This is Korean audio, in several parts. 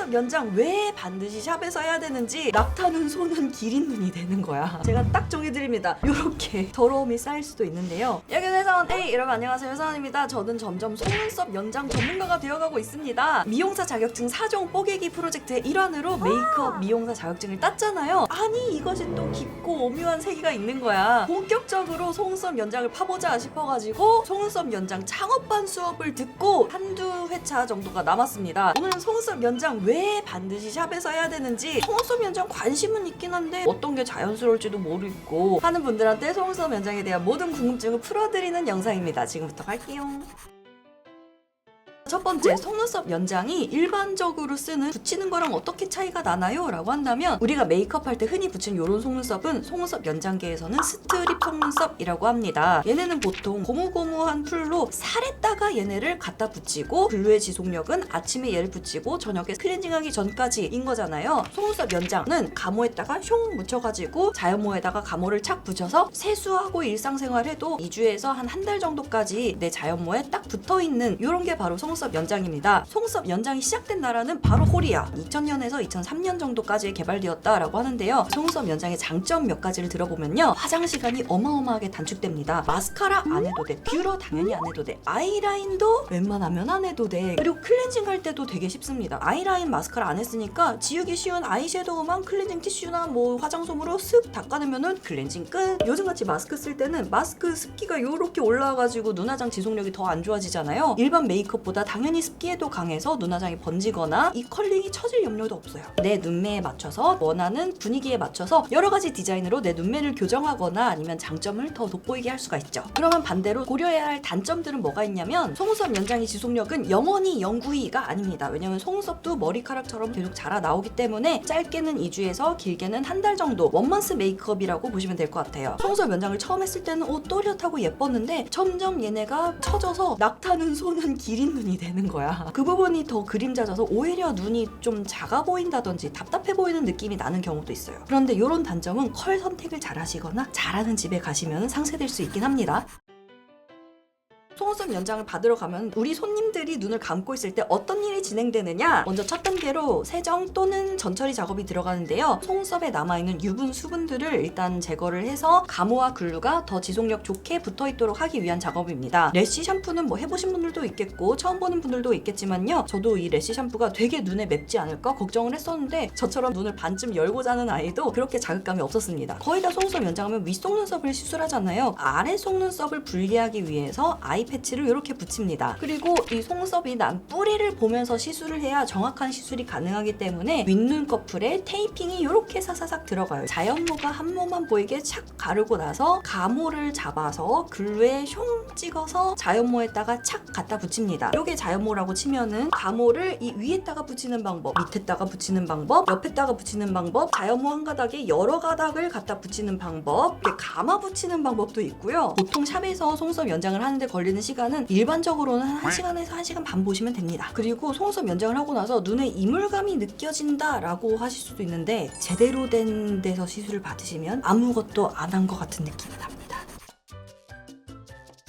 속눈썹 연장 왜 반드시 샵에서 해야 되는지 낙타는 손은 기린 눈이 되는 거야. 제가 딱 정해드립니다. 요렇게 더러움이 쌓일 수도 있는데요. 여기는 회사원 A. 여러분 안녕하세요, 회사원입니다. 저는 점점 속눈썹 연장 전문가가 되어가고 있습니다. 미용사 자격증 4종 뽀개기 프로젝트의 일환으로 메이크업 미용사 자격증을 땄잖아요. 아니 이것이 또 깊고 오묘한 세계가 있는 거야. 본격적으로 속눈썹 연장을 파보자 싶어가지고 속눈썹 연장 창업반 수업을 듣고 한두 회차 정도가 남았습니다. 오늘은 속눈썹 연장 왜 반드시 샵에서 해야 되는지, 속눈썹 연장 관심은 있긴 한데 어떤 게 자연스러울지도 모르겠고 하는 분들한테 속눈썹 연장에 대한 모든 궁금증을 풀어드리는 영상입니다. 지금부터 갈게요. 첫 번째, 속눈썹 연장이 일반적으로 쓰는 붙이는 거랑 어떻게 차이가 나나요? 라고 한다면 우리가 메이크업 할 때 흔히 붙이는 이런 속눈썹은 속눈썹 연장계에서는 스트립 속눈썹이라고 합니다. 얘네는 보통 고무고무한 풀로 살에다가 얘네를 갖다 붙이고 글루의 지속력은 아침에 얘를 붙이고 저녁에 클렌징하기 전까지인 거잖아요. 속눈썹 연장은 가모에다가 흉 묻혀가지고 자연모에다가 가모를 착 붙여서 세수하고 일상생활 해도 2주에서 한 달 정도까지 내 자연모에 딱 붙어있는 이런 게 바로 속눈썹 연장입니다. 속눈썹 연장이 시작된 나라는 바로 코리아. 2000년에서 2003년 정도까지 개발되었다라고 하는데요. 속눈썹 연장의 장점 몇 가지를 들어보면요. 화장 시간이 어마어마하게 단축됩니다. 마스카라 안 해도 돼. 뷰러 당연히 안 해도 돼. 아이라인도 웬만하면 안 해도 돼. 그리고 클렌징 할 때도 되게 쉽습니다. 아이라인 마스카라 안 했으니까 지우기 쉬운 아이섀도우만 클렌징 티슈나 뭐 화장솜으로 쓱 닦아내면은 클렌징 끝. 요즘같이 마스크 쓸 때는 마스크 습기가 요렇게 올라와가지고 눈화장 지속력이 더 안 좋아지잖아요. 일반 메이크업보다 당연히 습기에도 강해서 눈화장이 번지거나 이 컬링이 처질 염려도 없어요. 내 눈매에 맞춰서 원하는 분위기에 맞춰서 여러 가지 디자인으로 내 눈매를 교정하거나 아니면 장점을 더 돋보이게 할 수가 있죠. 그러면 반대로 고려해야 할 단점들은 뭐가 있냐면 속눈썹 연장의 지속력은 영원히 영구히가 아닙니다. 왜냐면 속눈썹도 머리카락처럼 계속 자라 나오기 때문에 짧게는 2주에서 길게는 한 달 정도 원먼스 메이크업이라고 보시면 될 것 같아요. 속눈썹 연장을 처음 했을 때는 또렷하고 예뻤는데 점점 얘네가 처져서 낙타는 손은 기린 눈이 되는 거야. 그 부분이 더 그림자져서 오히려 눈이 좀 작아 보인다든지 답답해 보이는 느낌이 나는 경우도 있어요. 그런데 이런 단점은 컬 선택을 잘 하시거나 잘하는 집에 가시면 상쇄될 수 있긴 합니다. 속눈썹 연장을 받으러 가면 우리 손님들이 눈을 감고 있을 때 어떤 일이 진행되느냐? 먼저 첫 단계로 세정 또는 전처리 작업이 들어가는데요. 속눈썹에 남아있는 유분, 수분들을 일단 제거를 해서 가모와 글루가 더 지속력 좋게 붙어있도록 하기 위한 작업입니다. 래쉬 샴푸는 뭐 해보신 분들도 있겠고 처음 보는 분들도 있겠지만요. 저도 이 래쉬 샴푸가 되게 눈에 맵지 않을까 걱정을 했었는데 저처럼 눈을 반쯤 열고 자는 아이도 그렇게 자극감이 없었습니다. 거의 다 속눈썹 연장하면 윗속눈썹을 시술하잖아요. 아래 속눈썹을 분리하기 위해서 아이 패치를 이렇게 붙입니다. 그리고 이 속눈썹이 난 뿌리를 보면서 시술을 해야 정확한 시술이 가능하기 때문에 윗눈꺼풀에 테이핑이 이렇게 사사삭 들어가요. 자연모가 한 모만 보이게 착 가르고 나서 가모를 잡아서 글루에 흉 찍어서 자연모에다가 착 갖다 붙입니다. 이게 자연모라고 치면은 가모를 이 위에다가 붙이는 방법, 밑에다가 붙이는 방법, 옆에다가 붙이는 방법, 자연모 한 가닥에 여러 가닥을 갖다 붙이는 방법, 감아 붙이는 방법도 있고요. 보통 샵에서 속눈썹 연장을 하는데 걸리는 시간은 일반적으로는 1시간에서 1시간 반 보시면 됩니다. 그리고 속눈썹 연장을 하고 나서 눈에 이물감이 느껴진다 라고 하실 수도 있는데 제대로 된 데서 시술을 받으시면 아무것도 안 한 것 같은 느낌이 납니다.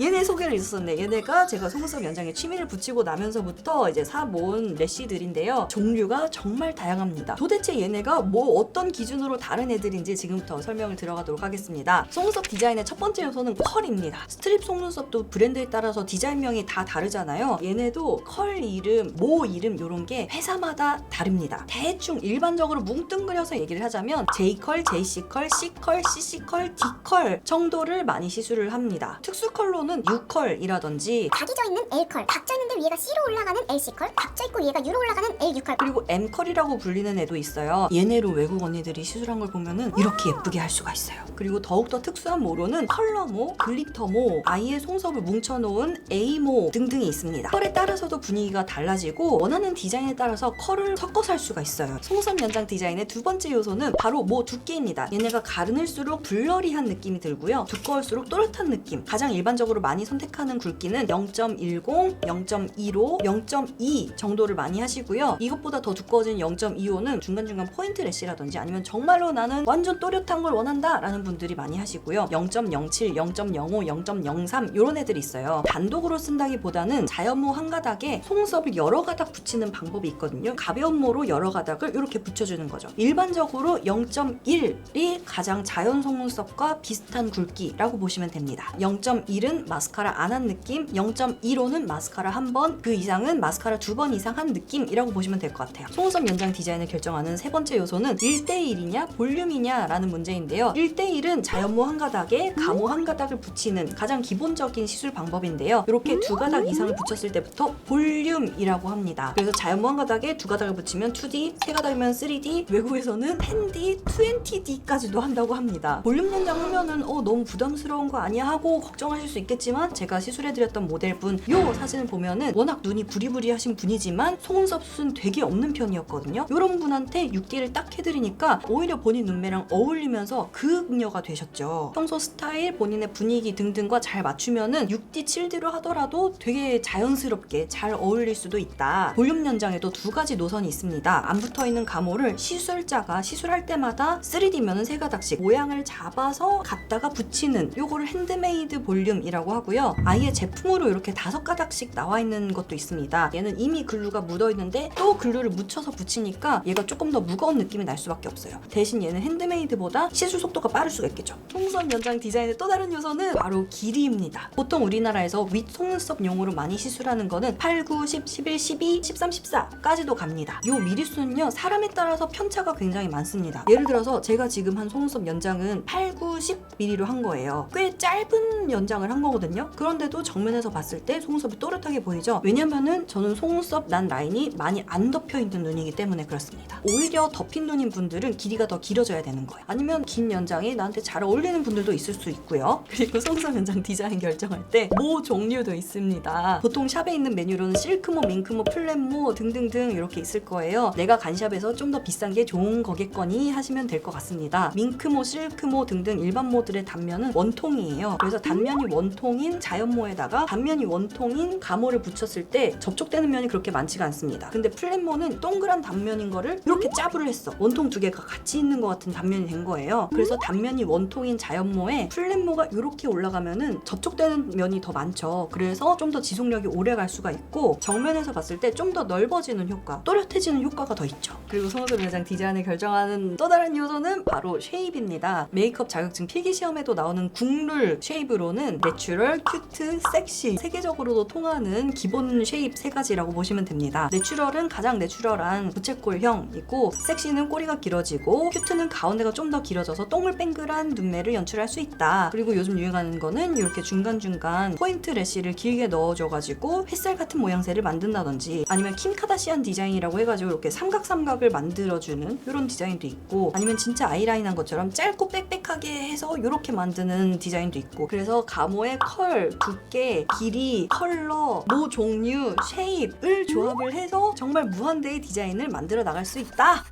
얘네 소개를 있었었네. 얘네가 제가 속눈썹 연장에 취미를 붙이고 나면서부터 이제 사 모은 래쉬들인데요. 종류가 정말 다양합니다. 도대체 얘네가 뭐 어떤 기준으로 다른 애들인지 지금부터 설명을 들어가도록 하겠습니다. 속눈썹 디자인의 첫 번째 요소는 컬입니다. 스트립 속눈썹도 브랜드에 따라서 디자인명이 다 다르잖아요. 얘네도 컬 이름, 모 이름 이런 게 회사마다 다릅니다. 대충 일반적으로 뭉뚱그려서 얘기를 하자면 J컬, JC컬, C컬, CC컬, D컬 정도를 많이 시술을 합니다. 특수 컬로 는 U컬이라든지 각이 져있는 L컬, 각져 있는데 위에가 C로 올라가는 LC컬, 각져 있고 위에가 U로 올라가는 LU컬, 그리고 M컬이라고 불리는 애도 있어요. 얘네로 외국 언니들이 시술한 걸 보면은 이렇게 예쁘게 할 수가 있어요. 그리고 더욱더 특수한 모로는 컬러모, 글리터모, 아이의 속눈썹을 뭉쳐놓은 A모 등등이 있습니다. 컬에 따라서도 분위기가 달라지고 원하는 디자인에 따라서 컬을 섞어서 할 수가 있어요. 속눈썹 연장 디자인의 두 번째 요소는 바로 모 두께입니다. 얘네가 가늘수록 블러리한 느낌이 들고요. 두꺼울수록 또렷한 느낌. 가장 일반적으로 일반적으로 많이 선택하는 굵기는 0.10, 0.15, 0.2 정도를 많이 하시고요. 이것보다 더 두꺼워진 0.25는 중간중간 포인트 래쉬라든지 아니면 정말로 나는 완전 또렷한 걸 원한다 라는 분들이 많이 하시고요. 0.07, 0.05, 0.03 이런 애들이 있어요. 단독으로 쓴다기보다는 자연모 한 가닥에 속눈썹을 여러 가닥 붙이는 방법이 있거든요. 가벼운 모로 여러 가닥을 이렇게 붙여주는 거죠. 일반적으로 0.1이 가장 자연 속눈썹과 비슷한 굵기라고 보시면 됩니다. 0.1은 마스카라 안 한 느낌, 0.15는 마스카라 한 번, 그 이상은 마스카라 2번 이상 한 느낌이라고 보시면 될 것 같아요. 속눈썹 연장 디자인을 결정하는 세 번째 요소는 1대1이냐 볼륨이냐 라는 문제인데요. 1대1은 자연모 한 가닥에 가모 한 가닥을 붙이는 가장 기본적인 시술 방법인데요. 이렇게 두 가닥 이상을 붙였을 때부터 볼륨이라고 합니다. 그래서 자연모 한 가닥에 두 가닥을 붙이면 2D, 세 가닥이면 3D, 외국에서는 10D, 20D까지도 한다고 합니다. 볼륨 연장 하면은 너무 부담스러운 거 아니야 하고 걱정하실 수 있겠지만 제가 시술해드렸던 모델분 요 사진을 보면은 워낙 눈이 부리부리하신 분이지만 속눈썹 숱은 되게 없는 편이었거든요. 이런 분한테 6D를 딱 해드리니까 오히려 본인 눈매랑 어울리면서 그녀가 되셨죠. 평소 스타일, 본인의 분위기 등등과 잘 맞추면은 6D, 7D로 하더라도 되게 자연스럽게 잘 어울릴 수도 있다. 볼륨 연장에도 두 가지 노선이 있습니다. 안 붙어있는 가모를 시술자가 시술할 때마다 3D면은 세 가닥씩 모양을 잡아서 갖다가 붙이는 요거를 핸드메이드 볼륨이라고 하고요. 아예 제품으로 이렇게 5가닥씩 나와 있는 것도 있습니다. 얘는 이미 글루가 묻어있는데 또 글루를 묻혀서 붙이니까 얘가 조금 더 무거운 느낌이 날 수밖에 없어요. 대신 얘는 핸드메이드보다 시술 속도가 빠를 수가 있겠죠. 속눈썹 연장 디자인의 또 다른 요소는 바로 길이입니다. 보통 우리나라에서 윗 속눈썹용으로 많이 시술하는 거는 8, 9, 10, 11, 12, 13, 14까지도 갑니다. 요 미리수는요 사람에 따라서 편차가 굉장히 많습니다. 예를 들어서 제가 지금 한 속눈썹 연장은 8, 9, 10mm로 한 거예요. 꽤 짧은 연장을 한 거거든요. 그런데도 정면에서 봤을 때 속눈썹이 또렷하게 보이죠. 왜냐면은 저는 속눈썹 난 라인이 많이 안 덮여 있는 눈이기 때문에 그렇습니다. 오히려 덮인 눈인 분들은 길이가 더 길어져야 되는 거예요. 아니면 긴 연장이 나한테 잘 어울리는 분들도 있을 수 있고요. 그리고 속눈썹 연장 디자인 결정할 때 모 종류도 있습니다. 보통 샵에 있는 메뉴로는 실크모, 밍크모, 플랫모 등등등 이렇게 있을 거예요. 내가 간 샵에서 좀 더 비싼 게 좋은 거겠거니 하시면 될 것 같습니다. 밍크모, 실크모 등등 일반 모들의 단면은 원통이에요. 그래서 단면이 원통인 자연모에다가 단면이 원통인 가모를 붙였을 때 접촉되는 면이 그렇게 많지가 않습니다. 근데 플랫모는 동그란 단면인 거를 이렇게 짜부를 했어. 원통 두 개가 같이 있는 것 같은 단면이 된 거예요. 그래서 단면이 원통인 자연모에 플랫모가 이렇게 올라가면은 접촉되는 면이 더 많죠. 그래서 좀 더 지속력이 오래 갈 수가 있고 정면에서 봤을 때 좀 더 넓어지는 효과, 또렷해지는 효과가 더 있죠. 그리고 속눈썹 연장 디자인을 결정하는 또 다른 요소는 바로 쉐입입니다. 메이크업 자격증 필기시험에도 나오는 국룰 쉐입으로는 내추럴, 큐트, 섹시 세계적으로도 통하는 기본 쉐입 세 가지라고 보시면 됩니다. 내추럴은 가장 내추럴한 부채꼴형이고 섹시는 꼬리가 길어지고 큐트는 가운데가 좀 더 길어져서 동글뱅글한 눈매를 연출할 수 있다. 그리고 요즘 유행하는 거는 이렇게 중간중간 포인트 래쉬를 길게 넣어줘가지고 햇살 같은 모양새를 만든다든지 아니면 킴 카다시안 디자인이라고 해가지고 이렇게 삼각삼각을 만들어주는 이런 디자인도 있고 아니면 진짜 아이라인 한 것처럼 짧고 빽빽하게 해서 이렇게 만드는 디자인도 있고 그래서 가모의 컬, 두께, 길이, 컬러, 모 종류, 쉐입을 조합을 해서 정말 무한대의 디자인을 만들어 나갈 수 있다.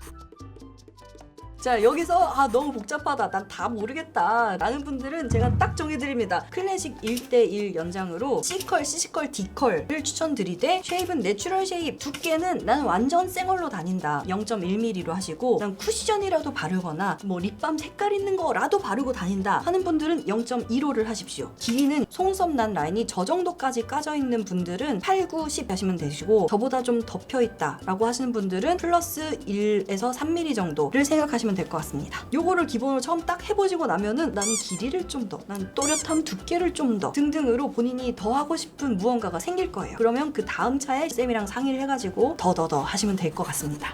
자 여기서 너무 복잡하다 난 다 모르겠다 라는 분들은 제가 딱 정해드립니다. 클래식 1대1 연장으로 C컬, C컬, D컬을 추천드리되 쉐입은 내추럴 쉐입, 두께는 나는 완전 쌩얼로 다닌다 0.1mm로 하시고 난 쿠션이라도 바르거나 뭐 립밤 색깔 있는 거라도 바르고 다닌다 하는 분들은 0.15를 하십시오. 길이는 속눈썹 난 라인이 저 정도까지 까져 있는 분들은 8, 9, 10 하시면 되시고 저보다 좀 덮여있다 라고 하시는 분들은 플러스 1에서 3mm 정도를 생각하시면 될 것 같습니다. 요거를 기본으로 처음 딱 해보시고 나면은 나는 길이를 좀 더, 난 또렷함 두께를 좀 더 등등으로 본인이 더 하고 싶은 무언가가 생길 거예요. 그러면 그 다음 차에 쌤이랑 상의를 해가지고 더 하시면 될 것 같습니다.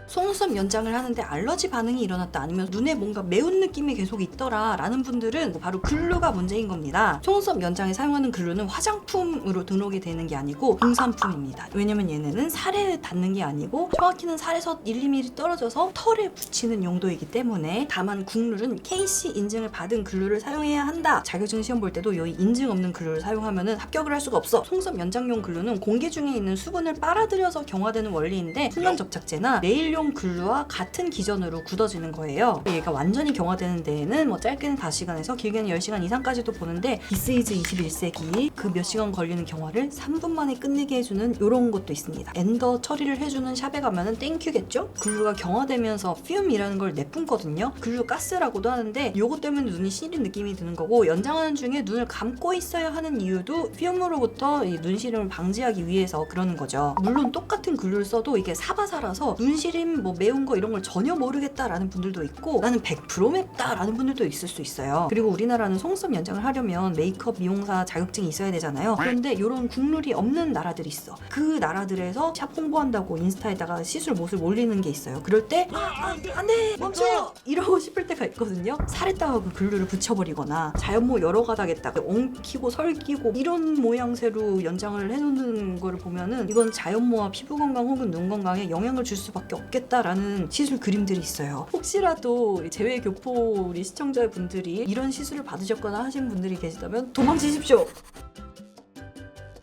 속눈썹 연장을 하는데 알러지 반응이 일어났다 아니면 눈에 뭔가 매운 느낌이 계속 있더라 라는 분들은 바로 글루가 문제인 겁니다. 속눈썹 연장에 사용하는 글루는 화장품으로 등록이 되는 게 아니고 공산품입니다. 왜냐면 얘네는 살에 닿는 게 아니고 정확히는 살에서 1, 2mm 떨어져서 털에 붙이는 용도이기 때문에 다만 국룰은 KC 인증을 받은 글루를 사용해야 한다. 자격증 시험 볼 때도 여기 인증 없는 글루를 사용하면 합격을 할 수가 없어. 속눈썹 연장용 글루는 공기 중에 있는 수분을 빨아들여서 경화되는 원리인데 순간 접착제나 네일용 기존 글루와 같은 기전으로 굳어지는 거예요. 얘가 완전히 경화되는 데에는 뭐 짧게는 5시간에서 길게는 10시간 이상까지도 보는데 This is 21세기 그 몇 시간 걸리는 경화를 3분 만에 끝내게 해주는 이런 것도 있습니다. 엔더 처리를 해주는 샵에 가면은 땡큐겠죠? 글루가 경화되면서 퓨움이라는 걸 내뿜거든요. 글루 가스라고도 하는데 요거 때문에 눈이 시린 느낌이 드는 거고, 연장하는 중에 눈을 감고 있어야 하는 이유도 퓨움으로부터 이 눈시림을 방지하기 위해서 그러는 거죠. 물론 똑같은 글루를 써도 이게 사바사라서 눈시림 뭐 매운 거 이런 걸 전혀 모르겠다라는 분들도 있고, 나는 100% 맵다라는 분들도 있을 수 있어요. 그리고 우리나라는 속눈썹 연장을 하려면 메이크업 미용사 자격증이 있어야 되잖아요. 그런데 이런 국룰이 없는 나라들이 있어. 그 나라들에서 샵 홍보한다고 인스타에다가 시술 못을 올리는 게 있어요. 그럴 때 안돼 멈춰 이러고 싶을 때가 있거든요. 살에다가 그 글루를 붙여버리거나 자연모 여러 가닥에다가 엉키고 설키고 이런 모양새로 연장을 해놓는 거를 보면은 이건 자연모와 피부 건강 혹은 눈 건강에 영향을 줄 수밖에 없겠다라는 시술 그림들이 있어요. 혹시라도 제외 교포 우리 시청자분들이 이런 시술을 받으셨거나 하신 분들이 계시다면 도망치십시오.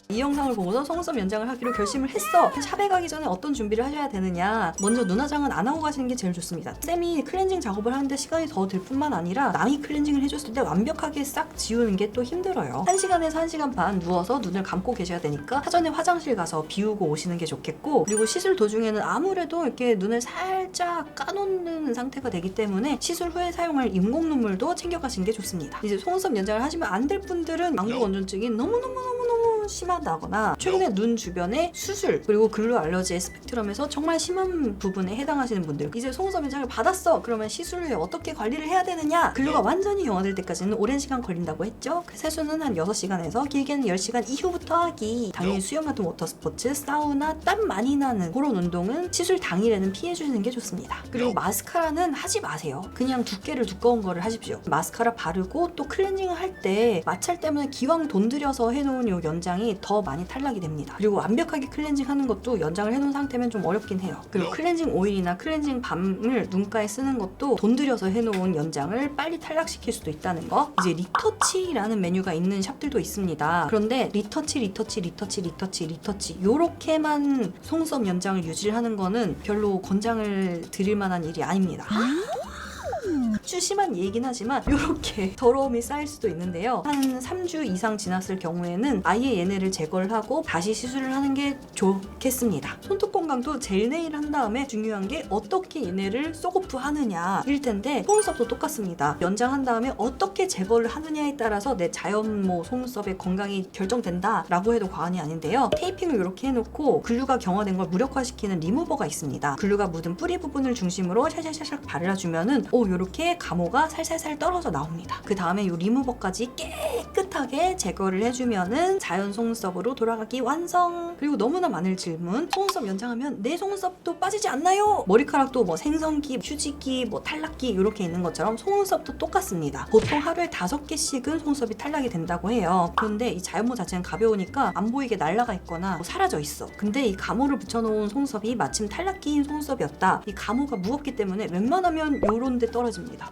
이 영상을 보고서 속눈썹 연장을 하기로 결심을 했어. 샵에 가기 전에 어떤 준비를 하셔야 되느냐. 먼저 눈 화장은 안 하고 가시는 게 제일 좋습니다. 쌤이 클렌징 작업을 하는데 시간이 더 들 뿐만 아니라 남이 클렌징을 해줬을 때 완벽하게 싹 지우는 게 또 힘들어요. 1시간에서 1시간 반 누워서 눈을 감고 계셔야 되니까 사전에 화장실 가서 비우고 오시는 게 좋겠고, 그리고 시술 도중에는 아무래도 이렇게 눈을 살짝 까놓는 상태가 되기 때문에 시술 후에 사용할 인공 눈물도 챙겨가시는 게 좋습니다. 이제 속눈썹 연장을 하시면 안 될 분들은 망부 건조증이 너무너무 심하다거나 최근에 눈 주변에 수술 그리고 글루 알러지의 스펙트럼에서 정말 심한 부분에 해당하시는 분들, 이제 속눈썹 연장을 받았어. 그러면 시술 후에 어떻게 관리를 해야 되느냐. 글루가 완전히 경화될 때까지는 오랜 시간 걸린다고 했죠. 그 세수는 한 6시간에서 길게는 10시간 이후부터 하기. 당연히 수영 같은 워터스포츠, 사우나, 땀 많이 나는 그런 운동은 시술 당일에는 피해주시는 게 좋습니다. 그리고 마스카라는 하지 마세요. 그냥 두께를 두꺼운 거를 하십시오. 마스카라 바르고 또 클렌징을 할 때 마찰 때문에 기왕 돈 들여서 해놓은 요 연장이 더 많이 탈락이 됩니다. 그리고 완벽하게 클렌징 하는 것도 연장을 해놓은 상태면 좀 어렵긴 해요. 그리고 클렌징 오일이나 클렌징 밤을 눈가에 쓰는 것도 돈 들여서 해놓은 연장을 빨리 탈락시킬 수도 있다는 거. 이제 리터치라는 메뉴가 있는 샵들도 있습니다. 그런데 리터치 요렇게만 속눈썹 연장을 유지를 하는 거는 별로 권장을 드릴 만한 일이 아닙니다. 아주 심한 얘기긴 하지만 이렇게 더러움이 쌓일 수도 있는데요. 한 3주 이상 지났을 경우에는 아예 얘네를 제거를 하고 다시 시술을 하는 게 좋겠습니다. 손톱 건강도 젤 네일 한 다음에 중요한 게 어떻게 얘네를 쏙오프 하느냐일 텐데, 속눈썹도 똑같습니다. 연장한 다음에 어떻게 제거를 하느냐에 따라서 내 자연모 속눈썹의 건강이 결정된다 라고 해도 과언이 아닌데요. 테이핑을 이렇게 해놓고 글루가 경화된 걸 무력화시키는 리무버가 있습니다. 글루가 묻은 뿌리 부분을 중심으로 샤샤샤샥 발라주면은 요렇게 감호가 살살살 떨어져 나옵니다. 그 다음에 이 리무버까지 깨끗하게 제거를 해주면은 자연 속눈썹으로 돌아가기 완성. 그리고 너무나 많은 질문. 속눈썹 연장하면 내 속눈썹도 빠지지 않나요? 머리카락도 뭐 생성기, 휴지기, 뭐 탈락기 이렇게 있는 것처럼 속눈썹도 똑같습니다. 보통 하루에 5개씩은 속눈썹이 탈락이 된다고 해요. 그런데 이 자연모 자체는 가벼우니까 안 보이게 날아가 있거나 뭐 사라져 있어. 근데 이 감호를 붙여놓은 속눈썹이 마침 탈락기인 속눈썹이었다. 이 감호가 무겁기 때문에 웬만하면 요런 데 떨어집니다.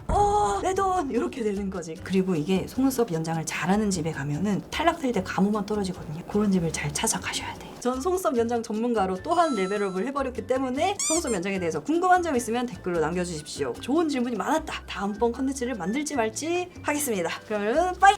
내 돈! 이렇게 되는 거지. 그리고 이게 속눈썹 연장을 잘하는 집에 가면은 탈락될 때 감호만 떨어지거든요. 그런 집을 잘 찾아가셔야 돼. 전 속눈썹 연장 전문가로 또한 레벨업을 해버렸기 때문에 속눈썹 연장에 대해서 궁금한 점 있으면 댓글로 남겨주십시오. 좋은 질문이 많았다. 다음번 컨텐츠를 만들지 말지 하겠습니다. 그러면 빠이!